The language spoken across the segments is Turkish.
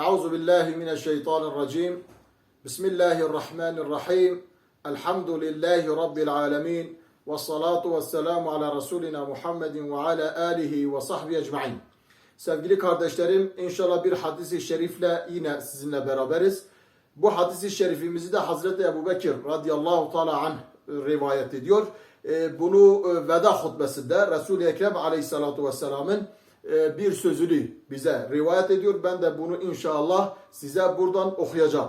Euzu billahi mineşşeytanirracim. Bismillahirrahmanirrahim. Elhamdülillahi rabbil alamin. Ve salatu vesselamu ala Resulina Muhammedin ve ala alihi ve sahbihi ecmaîn. Sevgili kardeşlerim, inşallah bir hadis-i şerifle yine sizinle beraberiz. Bu hadis-i şerifimizi de Hazreti Ebubekir radıyallahu teala anh rivayet ediyor. Bunu veda hutbesinde Resul-i Ekrem aleyhissalatu vesselamın bir sözünü bize rivayet ediyor. Ben de bunu inşallah size buradan okuyacağım.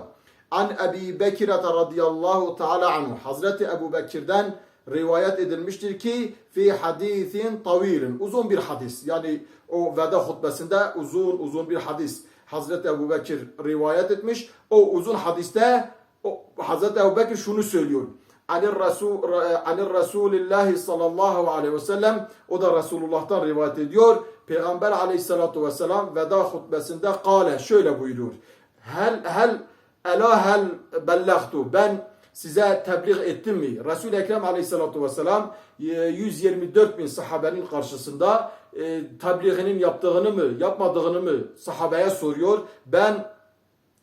An Ebi Bekir'e radıyallahu teala anhu. Hazreti Ebu Bekir'den rivayet edilmiştir ki fi hadisin tavilin. Uzun bir hadis. Yani o veda hutbesinde uzun bir hadis. Hazreti Ebu Bekir rivayet etmiş. O uzun hadiste Hazreti Ebu Bekir şunu söylüyor. Anir Resulillahi sallallahu aleyhi ve sellem, o da Resulullah'tan rivayet ediyor. Peygamber aleyhissalatu vesselam veda hutbesinde kâle, şöyle buyuruyor. Hel bellagtu, ben size tebliğ ettim mi? Resul-i Ekrem aleyhissalatu vesselam 124 bin sahabenin karşısında tebliğinin yaptığını mı yapmadığını mı sahabeye soruyor. Ben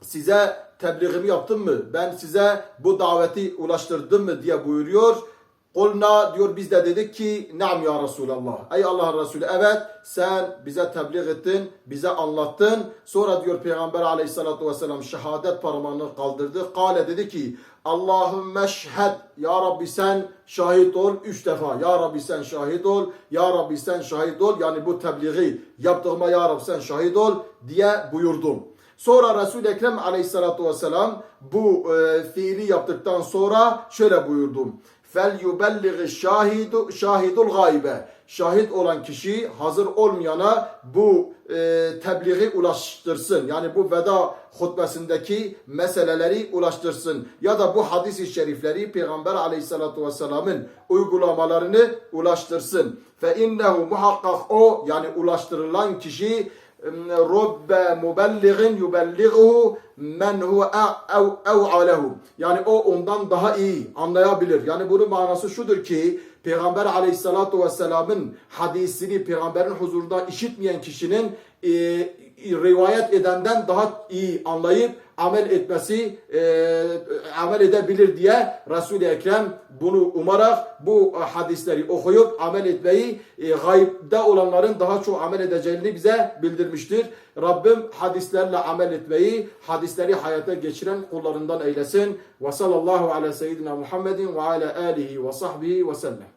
size tebliğimi yaptım mı? Ben size bu daveti ulaştırdım mı diye buyuruyor. Kulna diyor, biz de dedik ki naam ya Resulallah. Ey Allah'ın Resulü, evet sen bize tebliğ ettin, bize anlattın. Sonra diyor Peygamber aleyhissalatu vesselam şehadet parmağını kaldırdı. Kale, dedi ki Allahümme şhed, ya Rabbi sen şahit ol 3 defa. Ya Rabbi sen şahit ol, ya Rabbi sen şahit ol. Yani bu tebliği yaptığıma ya Rabbi sen şahit ol diye buyurdum. Sonra Resul-i Ekrem aleyhissalatu vesselam bu fiili yaptıktan sonra şöyle buyurdum. فَلْيُبَلِّغِ şahidul gaybe. Şahit olan kişi hazır olmayana bu tebliği ulaştırsın. Yani bu veda hutbesindeki meseleleri ulaştırsın. Ya da bu hadis-i şerifleri Peygamber aleyhissalatu vesselamın uygulamalarını ulaştırsın. فَاِنَّهُ muhakkak o, yani ulaştırılan kişi Robbe mubelligin yubellighu men huve ev'alehu. Yani o ondan daha iyi anlayabilir. Yani bunun manası şudur ki Peygamber aleyhissalatu vesselamın hadisini Peygamberin huzurunda işitmeyen kişinin rivayet edenden daha iyi anlayıp amel edebilir diye Resul-i Ekrem bunu umarak bu hadisleri okuyup amel etmeyi, gaybde olanların daha çok amel edeceğini bize bildirmiştir. Rabbim hadislerle amel etmeyi, hadisleri hayata geçiren kullarından eylesin. Ve sallallahu ala seyyidina Muhammedin ve ala alihi ve sahbihi ve sellem.